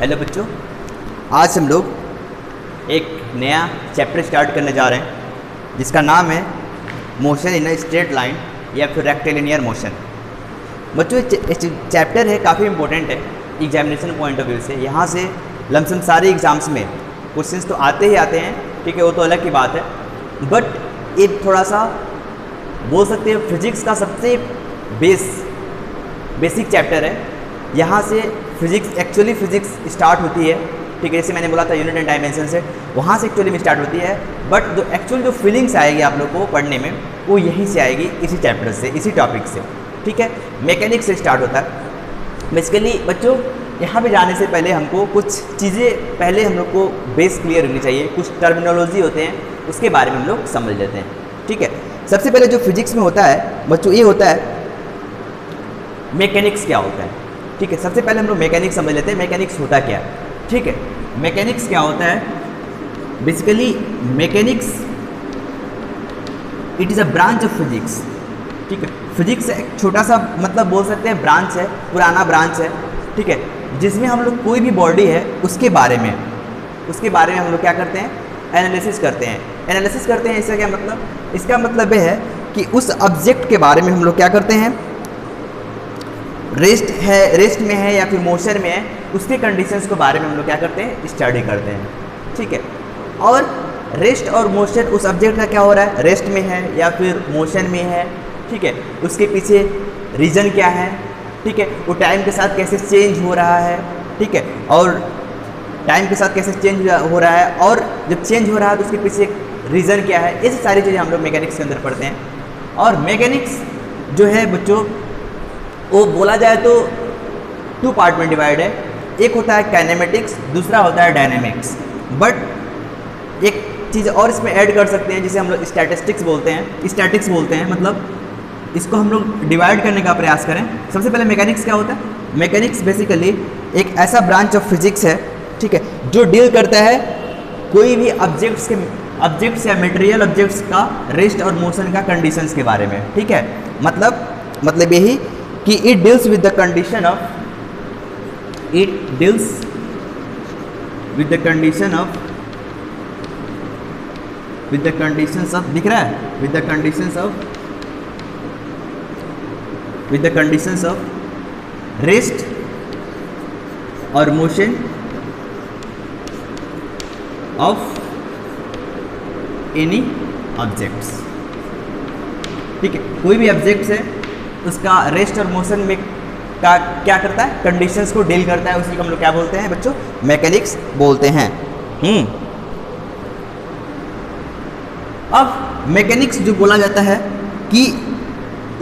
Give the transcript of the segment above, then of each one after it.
Hello बच्चों, आज हम लोग एक नया चैप्टर स्टार्ट करने जा रहे हैं जिसका नाम है motion in a straight line या फिर रेक्टिलिनियर मोशन। बच्चों ये चैप्टर है काफ़ी इंपॉर्टेंट है एग्जामिनेशन पॉइंट ऑफ व्यू से। यहाँ से लमसम सारे एग्ज़ाम्स में क्वेश्चंस तो आते ही आते हैं, ठीक है, वो तो अलग की बात है, बट ये थोड़ा सा बोल सकते हैं फिजिक्स का सबसे बेसिक चैप्टर है। यहाँ से फिजिक्स एक्चुअली फिजिक्स स्टार्ट होती है, ठीक है, जैसे मैंने बोला था यूनिट एंड डायमेंशन से, वहाँ से एक्चुअली में स्टार्ट होती है, बट जो एक्चुअल जो फीलिंग्स आएगी आप लोग को पढ़ने में वो यहीं से आएगी, इसी चैप्टर से, इसी टॉपिक से, ठीक है। मैकेनिक्स से स्टार्ट होता है बेसिकली। बच्चों यहाँ पे जाने से पहले हमको कुछ चीज़ें पहले हम लोग को बेस क्लियर होनी चाहिए, कुछ टर्मिनोलॉजी होते हैं उसके बारे में हम लोग समझ लेते हैं, ठीक है। सबसे पहले जो फिजिक्स में होता है बच्चों ये होता है मैकेनिक्स क्या होता है, ठीक है। सबसे पहले हम लोग मैकेनिक्स समझ लेते हैं, मैकेनिक्स होता क्या है, ठीक है। मैकेनिक्स क्या होता है basically, mechanics it is a branch of physics, ठीक है। फिजिक्स एक छोटा सा मतलब बोल सकते हैं ब्रांच है, पुराना ब्रांच है, ठीक है, जिसमें हम लोग कोई भी बॉडी है उसके बारे में हम लोग क्या करते हैं, एनालिसिस करते हैं। एनालिसिस करते हैं इसका क्या मतलब, इसका मतलब यह है कि उस ऑब्जेक्ट के बारे में हम लोग क्या करते हैं, रेस्ट में है या फिर मोशन में है, उसके कंडीशंस के बारे में हम लोग क्या करते हैं, स्टडी करते हैं, ठीक है। और रेस्ट और मोशन उस ऑब्जेक्ट का क्या हो रहा है, रेस्ट में है या फिर मोशन में है, ठीक है, उसके पीछे रीज़न क्या है, ठीक है, वो टाइम के साथ कैसे चेंज हो रहा है, ठीक है, और टाइम के साथ कैसे चेंज हो रहा है, और जब चेंज हो रहा है तो उसके पीछे रीज़न क्या है, ऐसी सारी चीज़ें हम लोग मैकेनिक्स के अंदर पढ़ते हैं। और मैकेनिक्स जो है बच्चों वो बोला जाए तो 2 पार्ट में डिवाइड है, एक होता है काइनेमेटिक्स, दूसरा होता है डायनेमिक्स। बट एक चीज़ और इसमें ऐड कर सकते हैं जिसे हम लोग स्टैटिस्टिक्स बोलते हैं, मतलब इसको हम लोग डिवाइड करने का प्रयास करें। सबसे पहले मैकेनिक्स क्या होता है, मैकेनिक्स बेसिकली एक ऐसा ब्रांच ऑफ फिजिक्स है, ठीक है, जो डील करता है कोई भी ऑब्जेक्ट्स या मटेरियल ऑब्जेक्ट्स का रेस्ट और मोशन का कंडीशंस के बारे में, ठीक है। मतलब यही कि it deals with the condition of दिख रहा है, with the conditions of rest और मोशन ऑफ एनी ऑब्जेक्ट्स, ठीक है। कोई भी ऑब्जेक्ट्स है उसका रेस्ट और मोशन में का क्या करता है, कंडीशंस को डील करता है, उसी को हम लोग क्या बोलते हैं बच्चों, मैकेनिक्स बोलते हैं। अब मैकेनिक्स जो बोला जाता है कि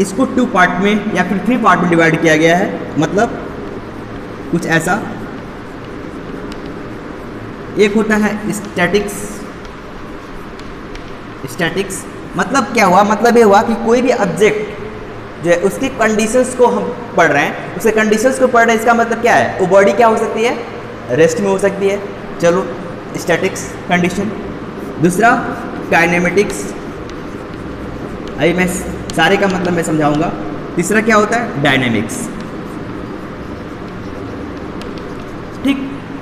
इसको 2 पार्ट में या फिर 3 पार्ट में डिवाइड किया गया है, मतलब कुछ ऐसा, एक होता है स्टैटिक्स, मतलब क्या हुआ, मतलब ये हुआ कि कोई भी ऑब्जेक्ट जो है उसकी कंडीशंस को हम पढ़ रहे हैं, उसके कंडीशंस को पढ़ रहे हैं, इसका मतलब क्या है, वो बॉडी क्या हो सकती है, रेस्ट में हो सकती है, चलो स्टैटिक्स कंडीशन। दूसरा काइनेमेटिक्स, अभी मैं सारे का मतलब मैं समझाऊंगा। तीसरा क्या होता है, डायनेमिक्स, ठीक।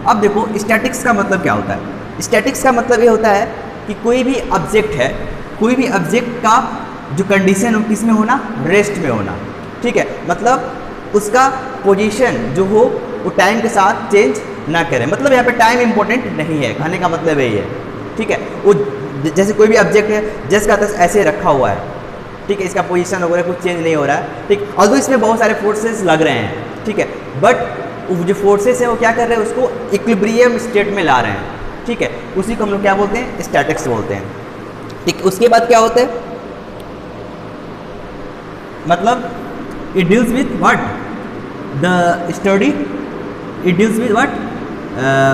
अब देखो स्टैटिक्स का मतलब क्या होता है, स्टैटिक्स का मतलब ये होता है कि कोई भी ऑब्जेक्ट है, कोई भी ऑब्जेक्ट का जो कंडीशन हो किस में होना, रेस्ट में होना, ठीक है, मतलब उसका पोजीशन जो हो वो टाइम के साथ चेंज ना करे, मतलब यहाँ पे टाइम इंपॉर्टेंट नहीं है, कहने का मतलब यही है, ठीक है। वो जैसे कोई भी ऑब्जेक्ट है जिसका तस ऐसे रखा हुआ है, ठीक है, इसका पोजीशन वगैरह कुछ चेंज नहीं हो रहा है, ठीक, और इसमें बहुत सारे फोर्सेस लग रहे हैं, ठीक है, बट जो फोर्सेस हैं वो क्या कर रहे हैं, उसको इक्विलिब्रियम स्टेट में ला रहे हैं, ठीक है, उसी को हम लोग क्या बोलते हैं, स्टैटिक्स बोलते हैं, ठीक। उसके बाद क्या होता है, मतलब it deals with what, the study, it deals with what,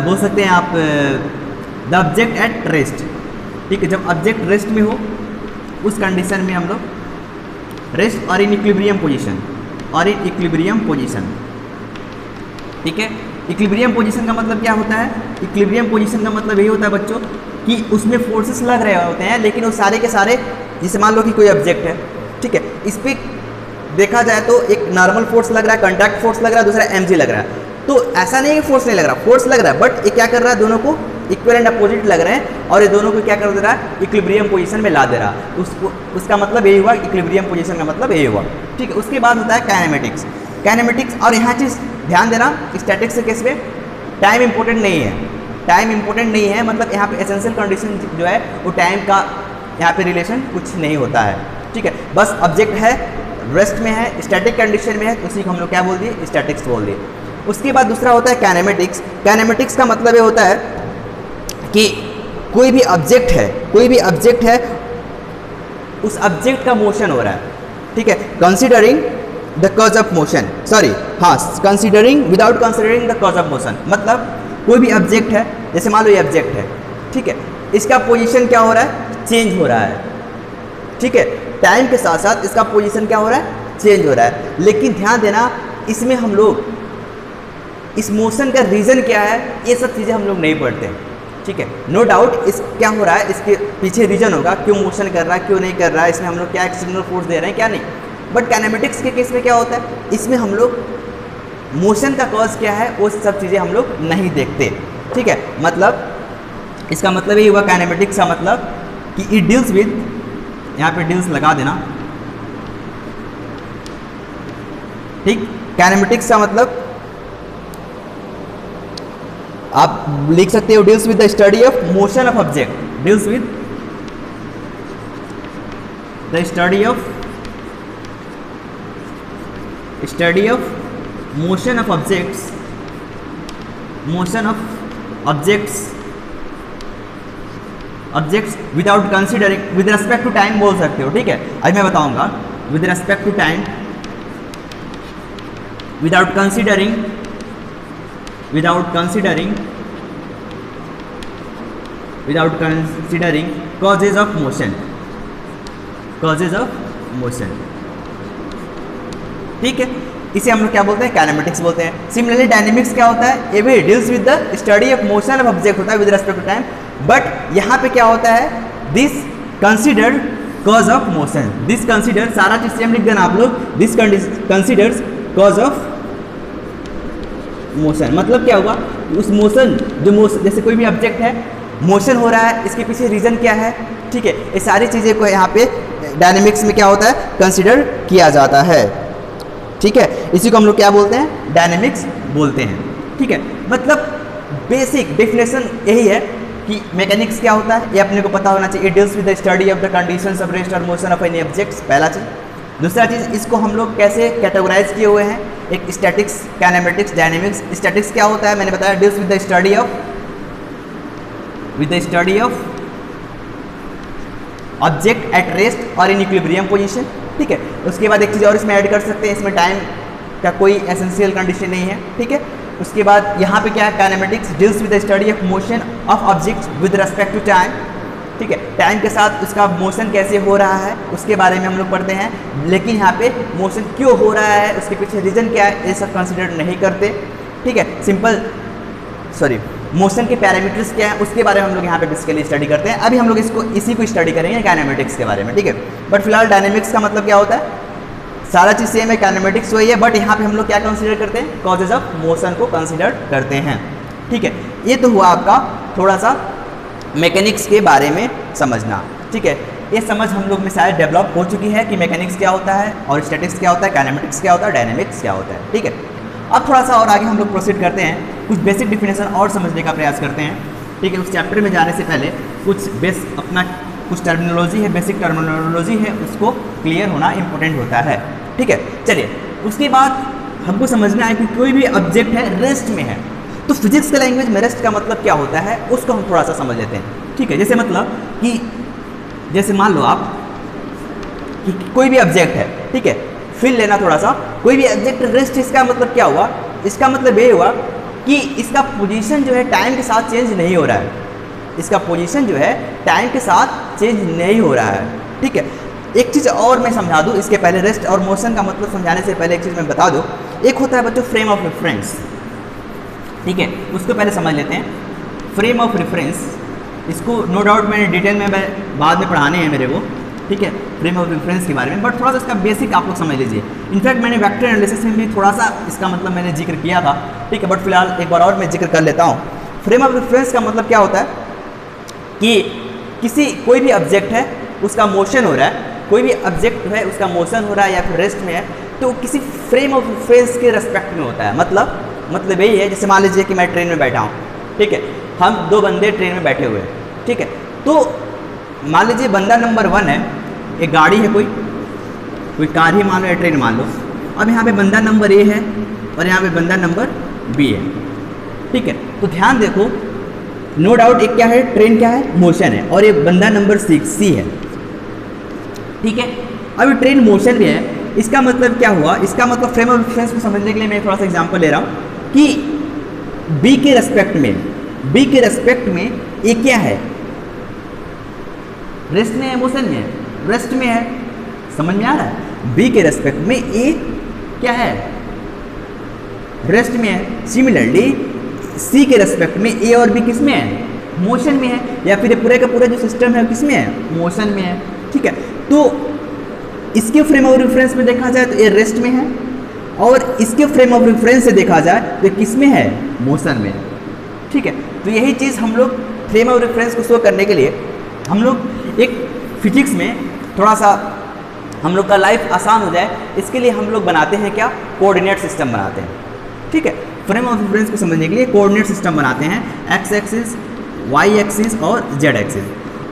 बोल सकते हैं आप द ऑब्जेक्ट एट रेस्ट, ठीक है, जब ऑब्जेक्ट रेस्ट में हो उस कंडीशन में हम लोग रेस्ट और इन इक्विलिब्रियम पोजीशन, ठीक है। इक्विलिब्रियम पोजीशन का मतलब क्या होता है, इक्विलिब्रियम पोजीशन का मतलब यही होता है बच्चों कि उसमें फोर्सेस लग रहे होते हैं, लेकिन वो सारे के सारे, जैसे मान लो कि कोई ऑब्जेक्ट है, ठीक है, इस पर देखा जाए तो एक नॉर्मल फोर्स लग रहा है, कॉन्टैक्ट फोर्स लग रहा है, दूसरा mg लग रहा है, तो ऐसा नहीं है कि फोर्स नहीं लग रहा, फोर्स लग रहा है, बट ये क्या कर रहा है, दोनों को इक्वल एंड अपोजिट लग रहे हैं और ये दोनों को क्या कर दे रहा है, इक्विलिब्रियम पोजीशन में ला दे रहा है। उसको उसका मतलब यही हुआ, इक्विलिब्रियम पोजीशन का मतलब यही हुआ। ठीक है, उसके बाद होता है काइनेमेटिक्स। काइनेमेटिक्स, और यहाँ चीज़ ध्यान देना, स्टैटिक्स के केस में टाइम इंपॉर्टेंट नहीं है, टाइम इंपॉर्टेंट नहीं है, मतलब यहाँ पे एसेंशियल कंडीशन जो है वो टाइम का यहाँ पे रिलेशन कुछ नहीं होता है। ठीक है, बस ऑब्जेक्ट है, रेस्ट में है, स्टैटिक कंडीशन में है, उसी को हम लोग क्या बोल दिए, स्टैटिक्स बोल दिए। उसके बाद दूसरा होता है काइनेमेटिक्स। काइनेमेटिक्स का मतलब ये होता है कि कोई भी ऑब्जेक्ट है, कोई भी ऑब्जेक्ट है, उस ऑब्जेक्ट का मोशन हो रहा है। ठीक है, considering the cause of motion, sorry हाँ, considering without considering the cause of motion, मतलब कोई भी ऑब्जेक्ट है, जैसे मान लो ये ऑब्जेक्ट है, ठीक है, इसका पोजीशन क्या हो रहा है, चेंज हो रहा है। ठीक है, टाइम के साथ साथ इसका पोजीशन क्या हो रहा है, चेंज हो रहा है। लेकिन ध्यान देना, इसमें हम लोग इस मोशन का रीज़न क्या है, ये सब चीज़ें हम लोग नहीं पढ़ते। ठीक है, नो डाउट इस क्या हो रहा है, इसके पीछे रीज़न होगा, क्यों मोशन कर रहा है, क्यों नहीं कर रहा है, इसमें हम लोग क्या एक्सटर्नल फोर्स दे रहे हैं, क्या नहीं। बट काइनेमेटिक्स के केस में क्या होता है, इसमें हम लोग मोशन का कॉज क्या है, वो सब चीज़ें हम लोग नहीं देखते। ठीक है, मतलब इसका मतलब ये हुआ काइनेमेटिक्स का मतलब कि इट डील्स विद, यहाँ पे डील्स लगा देना। ठीक, काइनेमेटिक्स का मतलब आप लिख सकते हो deals with the study of motion of object, deals with the study of motion of objects, motion of objects without considering, with respect to time बोल सकते हो। ठीक है, आज मैं बताऊंगा, with respect to time, without considering causes of motion। ठीक है, इसे हम लोग क्या बोलते हैं, काइनेमेटिक्स बोलते हैं। सिमिलरली डायनेमिक्स क्या होता है, ये भी deals with the study of motion of object होता है with respect to time, but यहाँ पे क्या होता है, this considered cause of motion, this consider, सारा चीज सेम लिख देना आप लोग, this considers cause of motion. मतलब क्या हुआ, उस मोशन, जो मोशन, जैसे कोई भी ऑब्जेक्ट है, मोशन हो रहा है, इसके पीछे रीज़न क्या है। ठीक है, ये सारी चीज़ें को यहाँ पे डायनेमिक्स में क्या होता है, कंसीडर किया जाता है। ठीक है, इसी को हम लोग क्या बोलते हैं, डायनेमिक्स बोलते हैं। ठीक है, मतलब बेसिक डेफिनेशन यही है कि मैकेनिक्स क्या होता है, ये अपने को पता होना चाहिए। It deals with the study of the conditions of rest और मोशन ऑफ एनी ऑब्जेक्ट्स, पहला चीज़। दूसरा चीज़, इसको हम लोग कैसे कैटेगराइज किए हुए हैं, एक स्टैटिक्स, काइनेमेटिक्स, डायनेमिक्स। स्टैटिक्स क्या होता है, मैंने बताया, deals with the study of object at rest और इन इक्विलिब्रियम पोजीशन। ठीक है, उसके बाद एक चीज़ और इसमें ऐड कर सकते हैं, इसमें टाइम का कोई एसेंशियल कंडीशन नहीं है। ठीक है, उसके बाद यहाँ पे क्या है, kinematics deals with the study of motion of objects with respect to time. ठीक है, टाइम के साथ उसका मोशन कैसे हो रहा है उसके बारे में हम लोग पढ़ते हैं, लेकिन यहाँ पे मोशन क्यों हो रहा है, उसके पीछे रीज़न क्या है, ये सब कंसिडर नहीं करते। ठीक है, मोशन के पैरामीटर्स क्या है उसके बारे में हम लोग यहाँ पे बेसिकली स्टडी करते हैं। अभी हम लोग इसी को स्टडी करेंगे काइनेमेटिक्स के बारे में। ठीक है, बट फिलहाल डायनेमिक्स का मतलब क्या होता है, सारा चीज़ सेम है, काइनेमेटिक्स वही है, बट यहाँ पे हम लोग क्या कंसीडर करते हैं, कॉजेज ऑफ मोशन को कंसीडर करते हैं। ठीक है, ये तो हुआ आपका थोड़ा सा मैकेनिक्स के बारे में समझना। ठीक है, ये समझ हम लोग में शायद डेवलप हो चुकी है कि मैकेनिक्स क्या होता है और स्टैटिक्स क्या होता है, काइनेमेटिक्स क्या होता है, डायनेमिक्स क्या होता है। ठीक है, अब थोड़ा सा और आगे हम लोग प्रोसीड करते हैं, कुछ बेसिक डिफिनेशन और समझने का प्रयास करते हैं। ठीक है, उस चैप्टर में जाने से पहले कुछ टर्मिनोलॉजी है, बेसिक टर्मिनोलॉजी है, उसको क्लियर होना इंपॉर्टेंट होता है। ठीक है, चलिए उसके बाद हमको समझना है कि कोई भी ऑब्जेक्ट है रेस्ट में है, तो फिजिक्स के लैंग्वेज में रेस्ट का मतलब क्या होता है उसको हम थोड़ा सा समझ लेते हैं। ठीक है, जैसे मतलब कि जैसे मान लो आप कि कोई भी ऑब्जेक्ट है, ठीक है, फील लेना थोड़ा सा, कोई भी ऑब्जेक्ट रेस्ट, इसका मतलब क्या हुआ, इसका मतलब ये हुआ कि इसका पोजीशन जो है टाइम के साथ चेंज नहीं हो रहा है, इसका पोजीशन जो है टाइम के साथ चेंज नहीं हो रहा है। ठीक है, एक चीज़ और मैं समझा दूँ इसके पहले, रेस्ट और मोशन का मतलब समझाने से पहले एक चीज़ मैं बता दूँ, एक होता है बच्चों फ्रेम ऑफ रेफरेंस। ठीक है, उसको पहले समझ लेते हैं, फ्रेम ऑफ रेफरेंस, इसको नो डाउट मैंने डिटेल में बाद में पढ़ाने हैं मेरे को। ठीक है, फ्रेम ऑफ रेफरेंस के बारे में, बट थोड़ा सा इसका बेसिक आप लोग समझ लीजिए। इनफैक्ट मैंने वेक्टर एनालिसिस में भी थोड़ा सा इसका मतलब मैंने जिक्र किया था, ठीक है, बट फिलहाल एक बार और मैं जिक्र कर लेता हूँ। फ्रेम ऑफ रेफरेंस का मतलब क्या होता है कि कोई भी ऑब्जेक्ट है उसका मोशन हो रहा है, कोई भी ऑब्जेक्ट है उसका मोशन हो रहा है या फिर रेस्ट में है, तो किसी फ्रेम ऑफ रेफरेंस के रेस्पेक्ट में होता है। मतलब यही है, जैसे मान लीजिए कि मैं ट्रेन में बैठा हूँ, ठीक है, हम दो बंदे ट्रेन में बैठे हुए हैं, ठीक है, तो मान लीजिए बंदा नंबर 1 है, एक गाड़ी है, कोई कार ही मान लो या ट्रेन मान लो। अब यहाँ पे बंदा नंबर ए है और यहाँ पे बंदा नंबर बी है, ठीक है। तो ध्यान देखो, नो डाउट एक क्या है, ट्रेन क्या है, मोशन है, और ये बंदा नंबर 6 सी है, ठीक है। अब ट्रेन मोशन में है, इसका मतलब क्या हुआ, इसका मतलब फ्रेम ऑफ रेफरेंस को समझने के लिए मैं थोड़ा सा एग्जांपल ले रहा हूँ कि बी के रेस्पेक्ट में ए क्या है, रेस्ट में है, मोशन में है, रेस्ट में है, समझ में आ रहा है। बी के रेस्पेक्ट में ए क्या है, रेस्ट में है। सिमिलरली सी के रेस्पेक्ट में ए और बी किस में है, मोशन में है, या फिर पूरे का पूरा जो सिस्टम है किस में है, मोशन में है, ठीक है। तो इसके फ्रेम ऑफ रेफरेंस में देखा जाए तो ये रेस्ट में है, और इसके फ्रेम ऑफ रेफरेंस से देखा जाए तो किस में है, मोशन में, ठीक है। तो यही चीज़ हम लोग फ्रेम ऑफ रेफरेंस को शो करने के लिए हम लोग एक फिजिक्स में थोड़ा सा हम लोग का लाइफ आसान हो जाए, इसके लिए हम लोग बनाते हैं क्या, कोऑर्डिनेट सिस्टम बनाते हैं, ठीक है। फ्रेम ऑफ रेफरेंस को समझने के लिए कोऑर्डिनेट सिस्टम बनाते हैं, एक्स एक्सिस, वाई एक्सिस और जेड एक्सिस,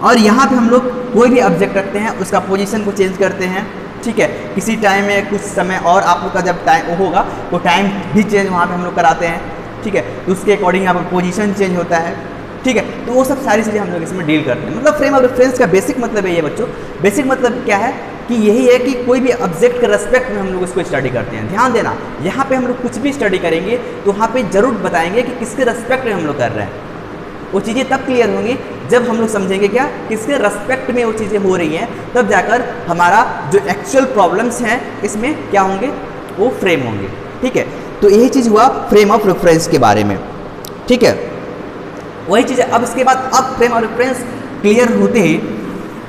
और यहाँ पे हम लोग कोई भी ऑब्जेक्ट रखते हैं, उसका पोजीशन को चेंज करते हैं, ठीक है। किसी टाइम में कुछ समय और आप लोग का जब टाइम होगा तो टाइम भी चेंज वहाँ पे हम लोग कराते हैं, ठीक है। तो उसके अकॉर्डिंग यहाँ पर पोजीशन चेंज होता है, ठीक है। तो वो सब सारी चीज़ें हम लोग इसमें डील करते हैं। मतलब फ्रेम ऑफ रेफरेंस का बेसिक मतलब है ये बच्चों, बेसिक मतलब क्या है कि यही है कि कोई भी ऑब्जेक्ट के रेस्पेक्ट में हम लोग इसको स्टडी करते हैं। ध्यान देना, यहाँ पे हम लोग कुछ भी स्टडी करेंगे तो वहाँ पे जरूर बताएंगे कि किसके रेस्पेक्ट में हम लोग कर रहे हैं। वो चीज़ें तब क्लियर होंगी जब हम लोग समझेंगे क्या, किसके रेस्पेक्ट में वो चीज़ें हो रही हैं, तब जाकर हमारा जो एक्चुअल प्रॉब्लम्स हैं इसमें क्या होंगे, वो फ्रेम होंगे, ठीक है। तो यही चीज़ हुआ फ्रेम ऑफ रेफरेंस के बारे में, ठीक है। वही चीज़ है। अब इसके बाद अब फ्रेम ऑफ रेफरेंस क्लियर होते ही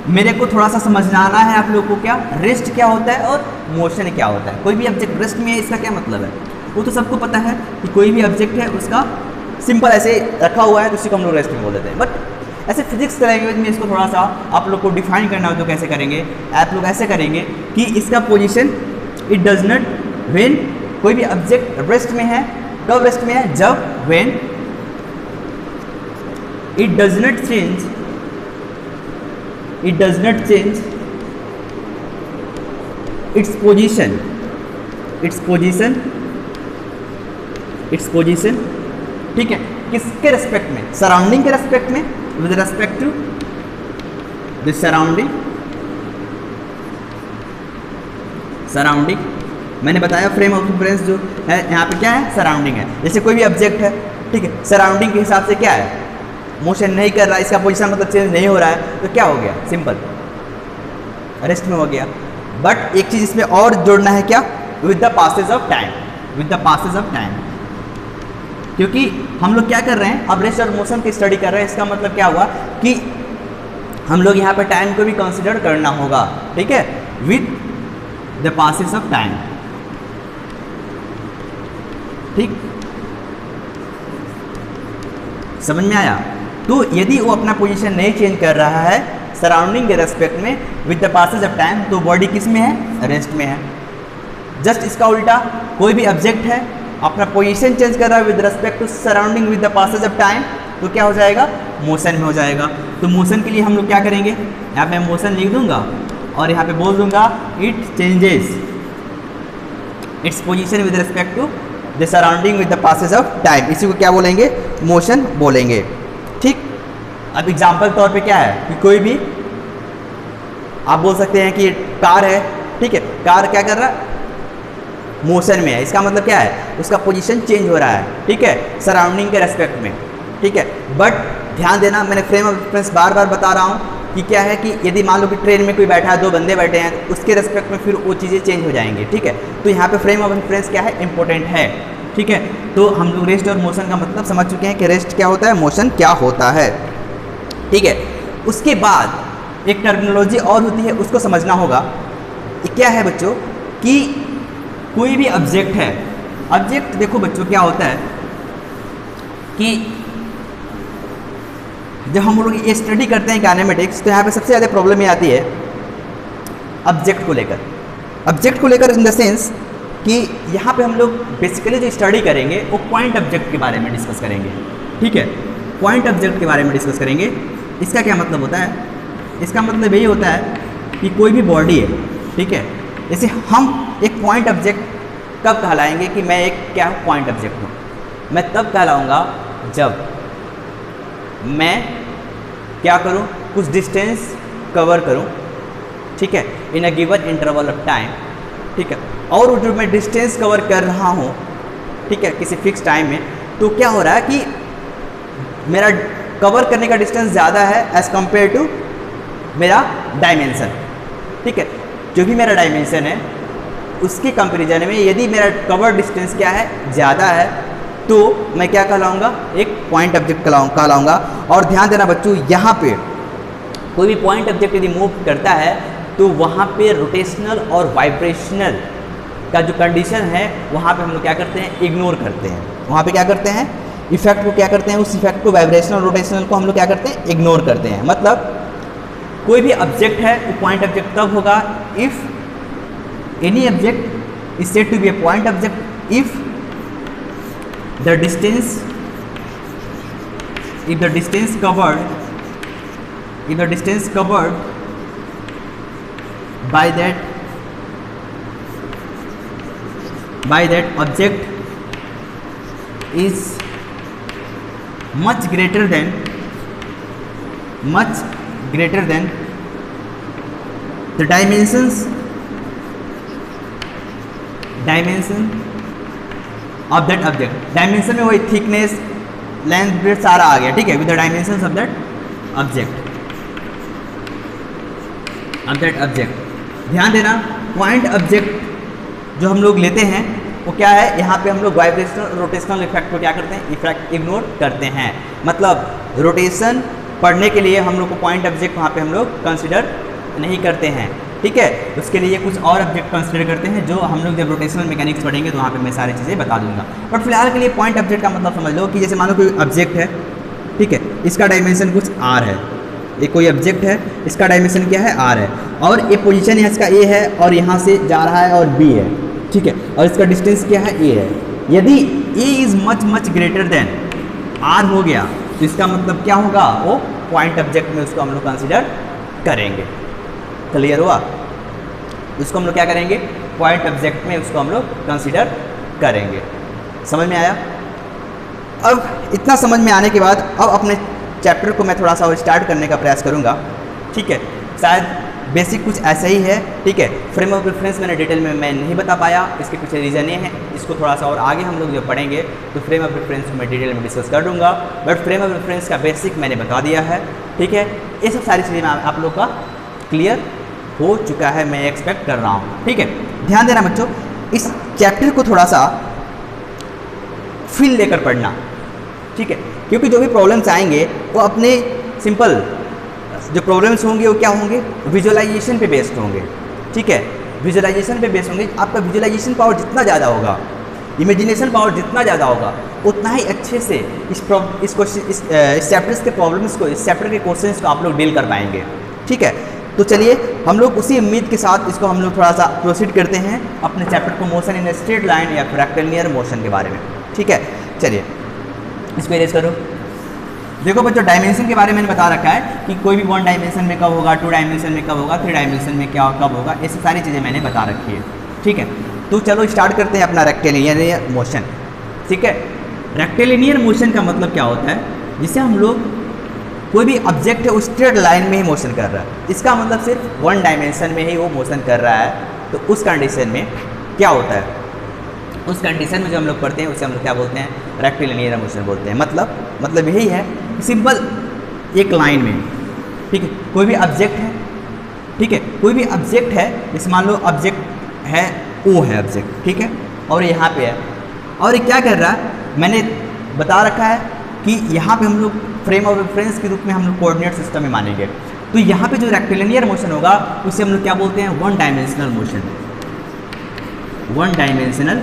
मेरे को थोड़ा सा समझना आना है आप लोगों को, क्या रेस्ट क्या होता है और मोशन क्या होता है। कोई भी ऑब्जेक्ट रेस्ट में है, इसका क्या मतलब है, वो तो सबको पता है कि कोई भी ऑब्जेक्ट है उसका सिंपल ऐसे रखा हुआ है तो उसी को हम लोग रेस्ट में बोल देते हैं। बट ऐसे फिजिक्स के लैंग्वेज में इसको थोड़ा सा आप लोग को डिफाइन करना हो तो कैसे करेंगे, आप लोग ऐसे करेंगे कि इसका position it does not when कोई भी ऑब्जेक्ट रेस्ट में है, कब रेस्ट में है, जब when it does not change its position ठीक है। किसके रेस्पेक्ट में, सराउंडिंग के रेस्पेक्ट में, with respect to the surrounding. मैंने बताया फ्रेम ऑफ रेफरेंस जो है यहाँ पे क्या है, सराउंडिंग है। जैसे कोई भी ऑब्जेक्ट है, ठीक है, सराउंडिंग के हिसाब से क्या है, मोशन नहीं कर रहा है, इसका पोजीशन मतलब चेंज नहीं हो रहा है, तो क्या हो गया, सिंपल रेस्ट में हो गया। बट एक चीज़ इसमें और जोड़ना है, क्या, with the passage of time, क्योंकि हम लोग क्या कर रहे हैं, अब रेस्ट और मोशन की स्टडी कर रहे हैं। इसका मतलब क्या हुआ कि हम लोग यहाँ पे टाइम को भी कंसिडर करना होगा, ठीक है, with the passage of time, ठीक, समझ में आया। तो यदि वो अपना पोजीशन नहीं चेंज कर रहा है सराउंडिंग के रेस्पेक्ट में with the passage of time, तो बॉडी किस में है, रेस्ट में है। जस्ट इसका उल्टा, कोई भी ऑब्जेक्ट है अपना पोजीशन चेंज कर रहा है with respect to surrounding with the passage of time, तो क्या हो जाएगा, मोशन में हो जाएगा। तो मोशन के लिए हम लोग क्या करेंगे, यहाँ पे मोशन लिख दूंगा और यहाँ पे बोल दूंगा it changes its position with respect to the surrounding with the passage of time. इसी को क्या बोलेंगे, मोशन बोलेंगे, ठीक। अब एग्जाम्पल तौर पे क्या है कि कोई भी आप बोल सकते हैं कि कार है, ठीक है, कार क्या कर रहा है, मोशन में है। इसका मतलब क्या है, उसका पोजीशन चेंज हो रहा है, ठीक है, सराउंडिंग के रेस्पेक्ट में, ठीक है। बट ध्यान देना, मैंने फ्रेम ऑफ रेफरेंस बार बार बता रहा हूँ कि क्या है कि यदि मान लो कि ट्रेन में कोई बैठा है, दो बंदे बैठे हैं, तो उसके रेस्पेक्ट में फिर वो चीज़ें चेंज हो जाएंगी, ठीक है। तो यहाँ पे फ्रेम ऑफ रेफरेंस क्या है, इंपॉर्टेंट है, ठीक है। तो हम लोग रेस्ट और मोशन का मतलब समझ चुके हैं कि रेस्ट क्या होता है, मोशन क्या होता है, ठीक है। उसके बाद एक टर्मिनोलॉजी और होती है, उसको समझना होगा। क्या है बच्चों कि कोई भी ऑब्जेक्ट है, ऑब्जेक्ट देखो बच्चों क्या होता है कि जब हम लोग ये स्टडी करते हैं काइनेमेटिक्स, तो यहाँ पे सबसे ज़्यादा प्रॉब्लम ये आती है ऑब्जेक्ट को लेकर। ऑब्जेक्ट को लेकर इन द सेंस कि यहाँ पे हम लोग बेसिकली जो स्टडी करेंगे वो पॉइंट ऑब्जेक्ट के बारे में डिस्कस करेंगे। ठीक है, पॉइंट ऑब्जेक्ट के बारे में डिस्कस करेंगे। इसका क्या मतलब होता है? इसका मतलब यही होता है कि कोई भी बॉडी है, ठीक है, जैसे हम एक पॉइंट ऑब्जेक्ट कब कहलाएंगे कि मैं एक क्या पॉइंट ऑब्जेक्ट हूँ? मैं तब कहलाऊँगा जब मैं क्या करूँ, कुछ डिस्टेंस कवर करूँ, ठीक है, in a given interval of time, ठीक है, और जो मैं डिस्टेंस कवर कर रहा हूँ, ठीक है, किसी फिक्स टाइम में, तो क्या हो रहा है कि मेरा कवर करने का डिस्टेंस ज़्यादा है एज़ कम्पेयर टू मेरा डायमेंशन। ठीक है, जो भी मेरा डायमेंशन है उसके कंपैरिजन में यदि मेरा कवर डिस्टेंस क्या है, ज़्यादा है, तो मैं क्या कहलाऊँगा? एक पॉइंट ऑब्जेक्ट कहलाऊँगा। और ध्यान देना बच्चों, यहाँ पे कोई भी पॉइंट ऑब्जेक्ट यदि मूव करता है तो वहाँ पे रोटेशनल और वाइब्रेशनल का जो कंडीशन है वहाँ पे हम लोग क्या करते हैं? इग्नोर करते हैं। वहाँ पे क्या करते हैं? इफेक्ट को क्या करते हैं? उस इफेक्ट को, वाइब्रेशनल रोटेशनल को हम लोग क्या करते हैं? इग्नोर करते हैं। मतलब कोई भी ऑब्जेक्ट है वो पॉइंट ऑब्जेक्ट तब होगा if any object is said to be a point object if the distance covered by that object is much greater than the dimension of that object। Dimension में वही थिकनेस, लेंथ, ब्रेथ सारा आ गया। ठीक है, with the dimensions of that object. ध्यान देना, point object जो हम लोग लेते हैं वो क्या है? यहाँ पे हम लोग वाइब्रेशनल रोटेशनल इफेक्ट को क्या करते हैं? इफेक्ट इग्नोर करते हैं। मतलब रोटेशन पढ़ने के लिए हम लोग को पॉइंट ऑब्जेक्ट वहाँ पे हम लोग कंसिडर नहीं करते हैं। ठीक है, उसके लिए कुछ और ऑब्जेक्ट कंसिडर करते हैं जो हम लोग जब रोटेशनल मैकेनिक्स पढ़ेंगे तो वहाँ पे मैं सारी चीज़ें बता दूंगा। बट फिलहाल के लिए पॉइंट ऑब्जेक्ट का मतलब समझ लो कि जैसे मान लो कोई ऑब्जेक्ट है, ठीक है, इसका डायमेंशन कुछ आर है। ये कोई ऑब्जेक्ट है, इसका डायमेंशन क्या है? आर है, और ये पोजीशन है इसका ए है, और यहाँ से जा रहा है और बी है। ठीक है, और इसका डिस्टेंस क्या है? ए है। यदि A is much greater than R हो गया तो इसका मतलब क्या होगा? वो पॉइंट ऑब्जेक्ट में उसको हम लोग कंसिडर करेंगे। क्लियर हुआ? उसको हम लोग क्या करेंगे? पॉइंट ऑब्जेक्ट में उसको हम लोग कंसिडर करेंगे। समझ में आया? अब इतना समझ में आने के बाद अब अपने चैप्टर को मैं थोड़ा सा और स्टार्ट करने का प्रयास करूंगा। ठीक है, शायद बेसिक कुछ ऐसा ही है। ठीक है, फ्रेम ऑफ रेफरेंस मैंने डिटेल में मैं नहीं बता पाया, इसके पीछे रीज़न ये है। इसको थोड़ा सा और आगे हम लोग जब पढ़ेंगे तो फ्रेम ऑफ रेफरेंस को मैं डिटेल में डिस्कस कर दूंगा, बट फ्रेम ऑफ रेफरेंस का बेसिक मैंने बता दिया है। ठीक है, ये सब सारी चीज़ें आप लोग का क्लियर हो चुका है, मैं एक्सपेक्ट कर रहा हूँ। ठीक है, ध्यान देना बच्चों, इस चैप्टर को थोड़ा सा फील लेकर पढ़ना। ठीक है, क्योंकि जो भी प्रॉब्लम्स आएंगे वो अपने सिंपल जो प्रॉब्लम्स होंगे वो क्या होंगे? विजुअलाइजेशन पे बेस्ड होंगे। ठीक है, विजुअलाइजेशन पे बेस्ड होंगे। आपका विजुअलाइजेशन पावर जितना ज़्यादा होगा, इमेजिनेशन पावर जितना ज़्यादा होगा, उतना ही अच्छे से इस चैप्टर्स के प्रॉब्लम्स को, इस चैप्टर के क्वेश्चंस को आप लोग डील कर पाएंगे। ठीक है, तो चलिए हम लोग उसी उम्मीद के साथ इसको हम लोग थोड़ा सा प्रोसीड करते हैं अपने चैप्टर को मोशन इन स्ट्रेट लाइन या फिर रेक्टेलिनियर मोशन के बारे में। ठीक है, चलिए इसको इरेज करो। देखो बच्चों, डायमेंशन के बारे में मैंने बता रखा है कि कोई भी 1 डायमेंशन में कब होगा, 2 डायमेंशन में कब होगा, 3 डायमेंशन में क्या कब होगा, ऐसी सारी चीज़ें मैंने बता रखी है। ठीक है, तो चलो स्टार्ट करते हैं अपना रेक्टेलिनियर मोशन। ठीक है, रेक्टेलिनियर मोशन का मतलब क्या होता है? जिसे हम लोग कोई भी ऑब्जेक्ट है वो स्ट्रेट लाइन में ही मोशन कर रहा है, इसका मतलब सिर्फ 1 डायमेंशन में ही वो मोशन कर रहा है। तो उस कंडीशन में क्या होता है? उस कंडीशन में जो हम लोग पढ़ते हैं उसे हम लोग क्या बोलते हैं? रेक्टेलिनियर मोशन बोलते हैं। मतलब यही है, सिंपल एक लाइन में। ठीक है, कोई भी ऑब्जेक्ट है, ठीक है, कोई भी ऑब्जेक्ट है, जैसे मान लो ऑब्जेक्ट है, ओ है ऑब्जेक्ट, ठीक है, और यहाँ पे है, और ये क्या कर रहा है? मैंने बता रखा है कि यहाँ पे हम लोग फ्रेम ऑफ रेफरेंस के रूप में हम लोग कोऑर्डिनेट सिस्टम में मानेंगे। तो यहाँ पे जो रेक्टेलिनियर मोशन होगा उसे हम लोग क्या बोलते हैं? 1 dimensional motion. One dimensional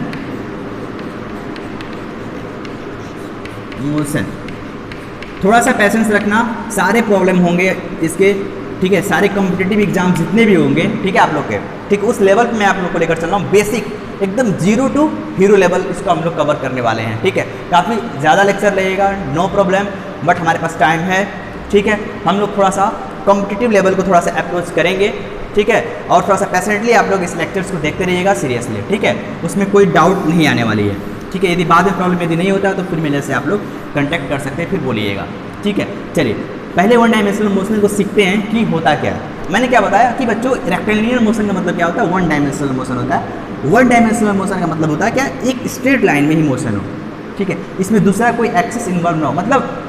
motion. थोड़ा सा पैसेंस रखना, सारे प्रॉब्लम होंगे इसके, ठीक है, सारे कॉम्पिटिटिव एग्जाम जितने भी होंगे, ठीक है, आप लोग के, ठीक, उस लेवल पे मैं आप लोग को लेकर चल रहा हूँ। बेसिक एकदम 0 टू हीरो लेवल इसको हम लोग कवर करने वाले हैं, ठीक है। काफ़ी ज़्यादा लेक्चर लगेगा, नो प्रॉब्लम, बट हमारे पास टाइम है, ठीक है। हम लोग थोड़ा सा कॉम्पिटिटिव लेवल को थोड़ा सा अप्रोच करेंगे, ठीक है, और थोड़ा सा पैशनेटली आप लोग इस लेक्चर्स को देखते रहिएगा सीरियसली, ठीक है, उसमें कोई डाउट नहीं आने वाली है, ठीक है। यदि बाद में प्रॉब्लम यदि नहीं होता तो फिर मेरे से आप लोग कंटेक्ट कर सकते हैं, फिर बोलिएगा, ठीक है। चलिए पहले वन डायमेंशनल मोशन को सीखते हैं कि होता क्या है। मैंने क्या बताया कि बच्चों रेक्टेलिनियर मोशन का मतलब क्या होता है, वन डायमेंशनल मोशन होता है। वन डायमेंशनल मोशन का मतलब होता है क्या, एक स्ट्रेट लाइन में ही मोशन हो, ठीक है, इसमें दूसरा कोई एक्सिस इन्वॉल्व ना हो। मतलब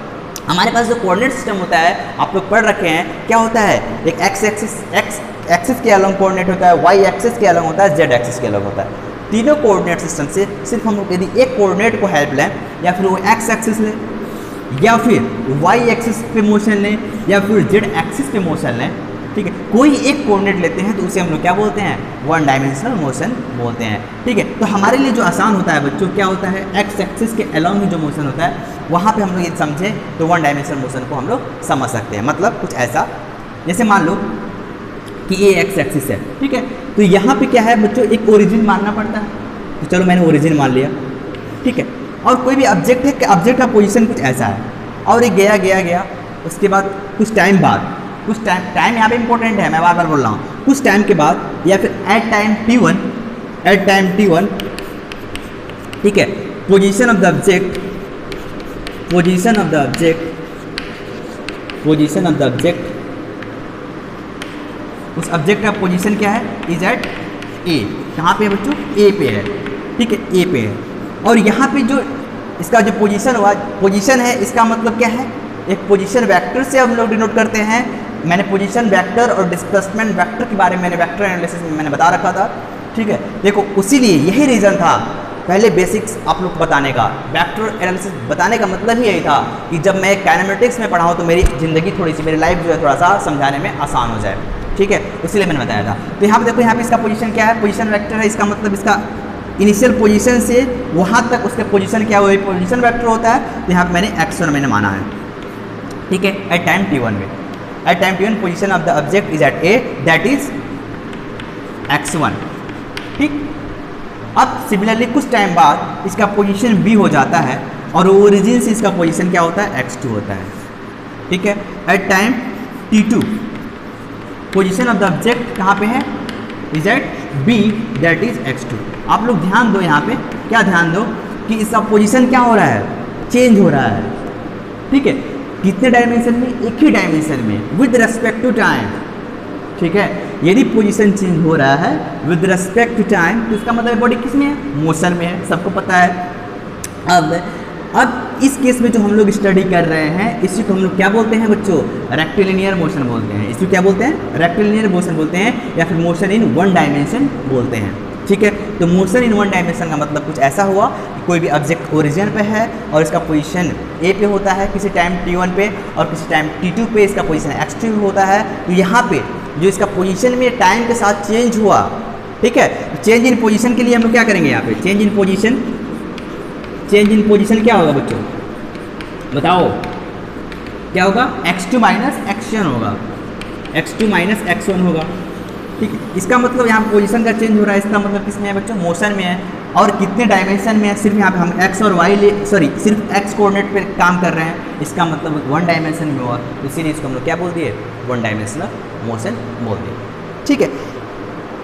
हमारे पास जो कोऑर्डिनेट सिस्टम होता है, आप लोग पढ़ रखे हैं, क्या होता है, एक एक्स एक्सिस के अलग कोऑर्डिनेट होता है, वाई एक्सिस के अलग होता है, जेड एक्सिस के अलग होता है। तीनों कोऑर्डिनेट सिस्टम से सिर्फ हम लोग यदि एक कोऑर्डिनेट को हेल्प लें, या फिर वो एक्स एक्सिस लें, या फिर वाई एक्सिस पे मोशन लें, या फिर जेड एक्सिस पे मोशन लें, ठीक है, कोई एक कोऑर्डिनेट लेते हैं तो उसे हम लोग क्या बोलते हैं, वन डायमेंशनल मोशन बोलते हैं, ठीक है। तो हमारे लिए जो आसान होता है बच्चों, क्या होता है, एक्स एक्सिस के अलॉन्ग ही जो मोशन होता है, वहाँ पे हम लोग ये समझें तो वन डायमेंशनल मोशन को हम लोग समझ सकते हैं। मतलब कुछ ऐसा, जैसे मान लो कि ये एक्स एक्सिस है, ठीक है, तो यहाँ पे क्या है बच्चों, एक ओरिजिन मानना पड़ता है, तो चलो मैंने ओरिजिन मान लिया, ठीक है। और कोई भी ऑब्जेक्ट है, ऑब्जेक्ट का पोजीशन कुछ ऐसा है, और ये गया गया गया, उसके बाद कुछ टाइम बाद, कुछ टाइम यहाँ पे इंपॉर्टेंट है, मैं बार बार बोल रहा हूँ, कुछ टाइम के बाद, या फिर एट टाइम t1, ठीक है, पोजीशन ऑफ द ऑब्जेक्ट उस ऑब्जेक्ट का पोजीशन क्या है, इज एट ए। कहाँ पे है बच्चों, ए पे है, ठीक है, ए पे है। और यहाँ पे जो इसका जो पोजीशन हुआ, पोजीशन है, इसका मतलब क्या है, एक पोजीशन वेक्टर से हम लोग डिनोट करते हैं। मैंने पोजीशन वेक्टर और डिस्प्लेसमेंट वेक्टर के बारे में मैंने वेक्टर एनालिसिस में मैंने बता रखा था, ठीक है। देखो उसीलिए यही रीज़न था पहले बेसिक्स आप लोग बताने का, वेक्टर एनालिसिस बताने का मतलब ही यही था कि जब मैं काइनेमेटिक्स में पढ़ाऊँ तो मेरी ज़िंदगी थोड़ी सी, मेरी लाइफ जो है थोड़ा सा समझाने में आसान हो जाए, ठीक है, इसलिए मैंने बताया था। तो यहाँ पे देखो, यहाँ पे इसका पोजीशन क्या है, पोजीशन वेक्टर है, इसका मतलब इसका इनिशियल पोजीशन से वहाँ तक उसके पोजीशन क्या हुआ, पोजीशन वेक्टर होता है। तो यहाँ पे मैंने x1 मैंने माना है, ठीक है, एट टाइम t1 में, at time t1 position of the object is at a, that is x1, ठीक। अब सिमिलरली कुछ टाइम बाद इसका पोजीशन b हो जाता है, और ओरिजिन से इसका पोजीशन क्या होता है, x2 होता है, ठीक है। At time t2 position of the object कहाँ पे है, is at b, that is x2। आप लोग ध्यान दो, यहाँ पे क्या ध्यान दो कि इसका पोजीशन क्या हो रहा है, चेंज हो रहा है, ठीक है, कितने डायमेंशन में, एक ही डायमेंशन में, विद रिस्पेक्ट टू टाइम, ठीक है। यदि पोजीशन चेंज हो रहा है विद रिस्पेक्ट टू टाइम, तो इसका मतलब बॉडी किस में है, मोशन में है, सबको पता है। अब इस केस में जो हम लोग स्टडी कर रहे हैं, इसी को हम लोग क्या बोलते हैं बच्चों, रेक्टिलिनियर मोशन बोलते हैं। इसको क्या बोलते हैं, रेक्टिलिनियर मोशन बोलते हैं, या फिर मोशन इन वन डायमेंशन बोलते हैं, ठीक है। तो मोशन इन वन डायमेंशन का मतलब कुछ ऐसा हुआ कि कोई भी ऑब्जेक्ट ओरिजिन पे है और इसका पोजीशन ए पे होता है किसी टाइम t1 पे, और किसी टाइम t2 पे इसका पोजीशन x2 होता है। तो यहाँ पे जो इसका पोजीशन में टाइम के साथ चेंज हुआ, ठीक है, चेंज इन पोजीशन के लिए हम लोग क्या करेंगे, यहाँ पे चेंज इन पोजीशन क्या होगा बच्चों, बताओ क्या होगा, x2 माइनस x1 होगा, x2 माइनस x1 होगा, ठीक है। इसका मतलब यहाँ पोजीशन का चेंज हो रहा है, इसका मतलब किस में है बच्चों, मोशन में है। और कितने डायमेंशन में है, सिर्फ यहाँ पे हम x और y सिर्फ x कोऑर्डिनेट पे काम कर रहे हैं, इसका मतलब वन डायमेंशन में हुआ, इसीलिए इसको हम लोग क्या बोल दिए, वन डायमेंशनल मोशन बोल दिए, ठीक है।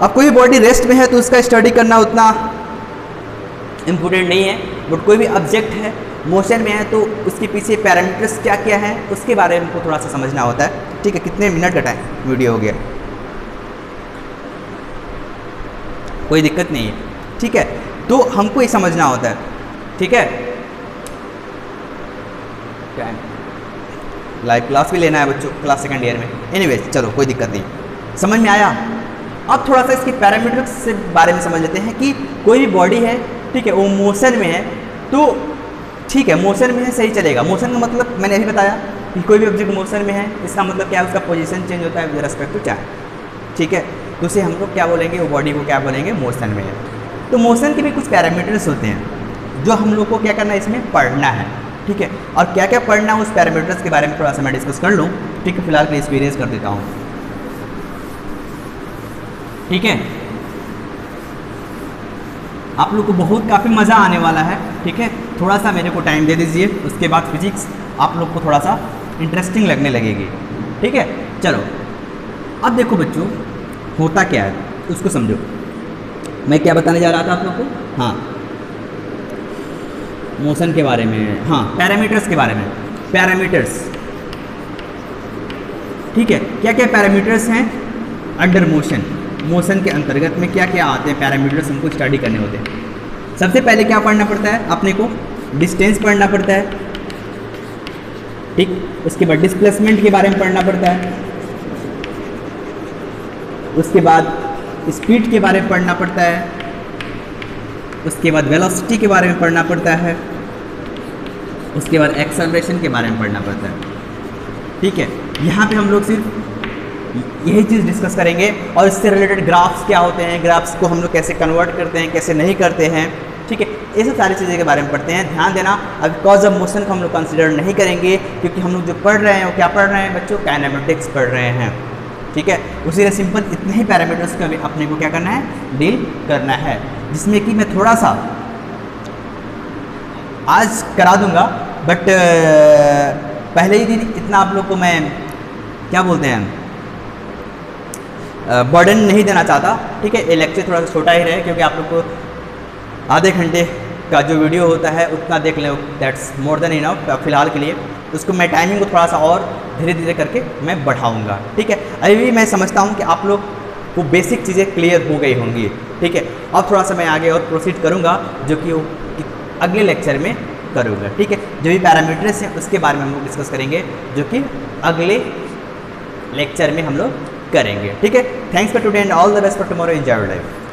अब कोई बॉडी रेस्ट में है तो उसका स्टडी करना उतना इम्पोर्टेंट नहीं है, बट कोई भी ऑब्जेक्ट है मोशन में है तो उसके पीछे पैरामीटर्स क्या क्या है उसके बारे में हमको थोड़ा सा समझना होता है, ठीक है। कितने मिनट का टाइम वीडियो हो गया, कोई दिक्कत नहीं है, ठीक है। तो हमको ये समझना होता है, ठीक है। लाइव क्लास भी लेना है बच्चों, क्लास सेकंड ईयर में, एनीवेज चलो कोई दिक्कत नहीं, समझ में आया। अब थोड़ा सा इसके पैरामीटर्स से बारे में समझ लेते हैं कि कोई भी बॉडी है, ठीक है, वो मोशन में है तो ठीक है, मोशन में है सही चलेगा। मोशन का मतलब मैंने अभी बताया कि कोई भी ऑब्जेक्ट मोशन में है, इसका मतलब क्या है, उसका पोजीशन चेंज होता है विद रिस्पेक्ट टू टाइम, ठीक है। तो उसे हम लोग क्या बोलेंगे, वो बॉडी को क्या बोलेंगे, मोशन में है, तो मोशन के भी कुछ पैरामीटर्स होते हैं जो हम लोग को क्या करना है, इसमें पढ़ना है, ठीक है। और क्या क्या पढ़ना है उस पैरामीटर्स के बारे में थोड़ा सा मैं डिस्कस कर लूँ, ठीक है। फिलहाल के एक्सपीरियंस कर देता हूँ, ठीक है। आप लोग को बहुत काफ़ी मज़ा आने वाला है, ठीक है। थोड़ा सा मेरे को टाइम दे दीजिए, उसके बाद फिजिक्स आप लोग को थोड़ा सा इंटरेस्टिंग लगने लगेगी, ठीक है। चलो अब देखो बच्चों, होता क्या है उसको समझो। मैं क्या बताने जा रहा था आप लोग को, हाँ, मोशन के बारे में, हाँ, पैरामीटर्स के बारे में। पैरामीटर्स, ठीक है। क्या क्या पैरामीटर्स हैं अंडर मोशन, मोशन के अंतर्गत में क्या क्या आते हैं पैरामीटर्स, हमको स्टडी करने होते हैं। सबसे पहले क्या पढ़ना पड़ता है अपने को, डिस्टेंस पढ़ना पड़ता है, ठीक। उसके बाद डिस्प्लेसमेंट के बारे में पढ़ना पड़ता है, उसके बाद स्पीड के बारे में पढ़ना पड़ता है, उसके बाद वेलोसिटी के बारे में पढ़ना पड़ता है, उसके बाद एक्सेलरेशन के बारे में पढ़ना पड़ता है, ठीक है। यहाँ पे हम लोग सिर्फ यही चीज़ डिस्कस करेंगे और इससे रिलेटेड ग्राफ्स क्या होते हैं, ग्राफ्स को हम लोग कैसे कन्वर्ट करते हैं, कैसे नहीं करते हैं, ठीक है। ये सब सारी चीज़ें के बारे में पढ़ते हैं। ध्यान देना, अब कॉज ऑफ मोशन को हम लोग कंसिडर नहीं करेंगे, क्योंकि हम लोग जो पढ़ रहे हैं वो क्या पढ़ रहे हैं बच्चों, काइनेमेटिक्स पढ़ रहे हैं, ठीक है। उसी तरह सिंपल इतने ही पैरामीटर्स का भी अपने को क्या करना है, डील करना है, जिसमें कि मैं थोड़ा सा आज करा दूंगा, बट पहले ही दिन इतना आप लोग को मैं क्या बोलते हैं, बर्डन नहीं देना चाहता, ठीक है। ये लेक्चर थोड़ा सा छोटा ही रहे, क्योंकि आप लोग को आधे घंटे का जो वीडियो होता है उतना देख ले, दैट्स मोर देन इनफ फिलहाल के लिए। उसको मैं टाइमिंग को थोड़ा सा और धीरे धीरे करके मैं बढ़ाऊंगा, ठीक है। अभी भी मैं समझता हूँ कि आप लोग को बेसिक चीज़ें क्लियर हो गई होंगी, ठीक है। अब थोड़ा सा मैं आगे और प्रोसीड करूँगा, जो कि वो अगले लेक्चर में करूँगा, ठीक है। जो भी पैरामीटर्स हैं उसके बारे में हम लोग डिस्कस करेंगे, जो कि अगले लेक्चर में हम लोग करेंगे, ठीक है। Thanks for today and all the best for tomorrow, enjoy your life.